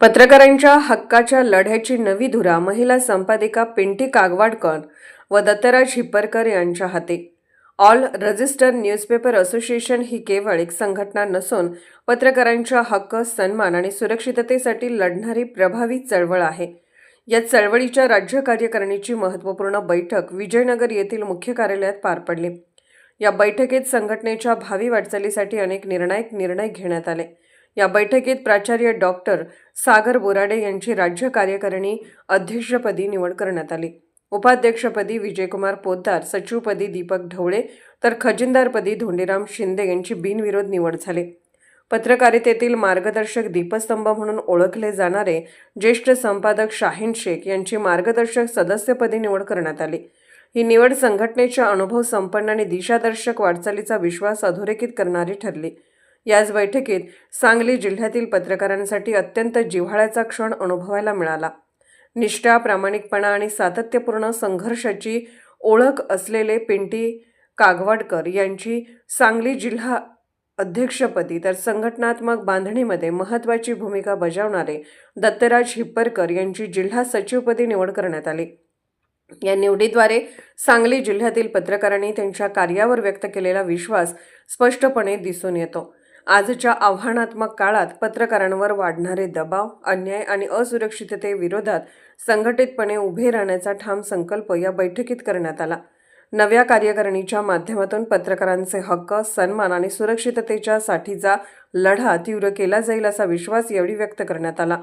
पत्रकारांच्या हक्काच्या लढ्याची नवी धुरा महिला संपादिका पिंटी कागवाडकर व दत्तराज हिप्परकर यांच्या हाती। ऑल रजिस्टर न्यूजपेपर असोसिएशन ही केवळ एक संघटना नसून पत्रकारांच्या हक्क, सन्मान आणि सुरक्षिततेसाठी लढणारी प्रभावी चळवळ आहे। या चळवळीच्या राज्य कार्यकारिणीची महत्त्वपूर्ण बैठक विजयनगर येथील मुख्य कार्यालयात पार पडली। या बैठकीत संघटनेच्या भावी वाटचालीसाठी अनेक निर्णायक निर्णय घेण्यात आले। या बैठकीत प्राचार्य डॉक्टर सागर बोराडे यांची राज्य कार्यकारिणी अध्यक्षपदी निवड करण्यात आली। उपाध्यक्षपदी विजयकुमार पोद्दार, सचिवपदी दीपक ढवळे तर खजिनदारपदी धोंडीराम शिंदे यांची बिनविरोध निवड झाली। पत्रकारितेतील मार्गदर्शक दीपस्तंभ म्हणून ओळखले जाणारे ज्येष्ठ संपादक शाहीन शेख यांची मार्गदर्शक सदस्यपदी निवड करण्यात आली। ही निवड संघटनेच्या अनुभव संपन्न आणि दिशादर्शक वाटचालीचा विश्वास अधोरेखित करणारी ठरली। याच बैठकीत सांगली जिल्ह्यातील पत्रकारांसाठी अत्यंत जिव्हाळ्याचा क्षण अनुभवायला मिळाला। निष्ठा, प्रामाणिकपणा आणि सातत्यपूर्ण संघर्षाची ओळख असलेले पिंटी कागवाडकर यांची सांगली जिल्हा अध्यक्षपदी तर संघटनात्मक बांधणीमध्ये महत्त्वाची भूमिका बजावणारे दत्तराज हिप्परकर यांची जिल्हा सचिवपदी निवड करण्यात आली। या निवडीद्वारे सांगली जिल्ह्यातील पत्रकारांनी त्यांच्या कार्यावर व्यक्त केलेला विश्वास स्पष्टपणे दिसून येतो। आजच्या आव्हानात्मक काळात पत्रकारांवर वाढणारे दबाव, अन्याय आणि असुरक्षिततेविरोधात संघटितपणे उभे राहण्याचा ठाम संकल्प या बैठकीत करण्यात आला। नव्या कार्यकारिणीच्या माध्यमातून पत्रकारांचे हक्क, सन्मान आणि सुरक्षिततेच्या साठीचा लढा तीव्र केला जाईल असा विश्वास यावेळी व्यक्त करण्यात आला।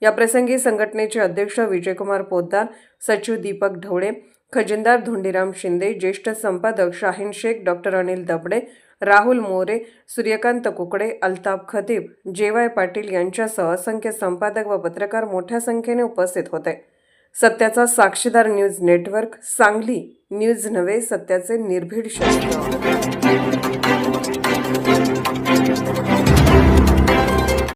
या प्रसंगी संघटनेचे अध्यक्ष विजयकुमार पोद्दार, सचिव दीपक ढवळे, खजिनदार धोंडीराम शिंदे, ज्येष्ठ संपादक शाहीन शेख, डॉक्टर अनिल दबडे, राहुल मोरे, सूर्यकांत कुकडे, अल्ताफ खतीब, जे.वाय. पाटील यांच्यासह असंख्य संपादक व पत्रकार मोठ्या संख्येने उपस्थित होते। सत्याचा साक्षीदार न्यूज नेटवर्क, सांगली, न्यूज नव्हे सत्याचे निर्भीड शस्त्र।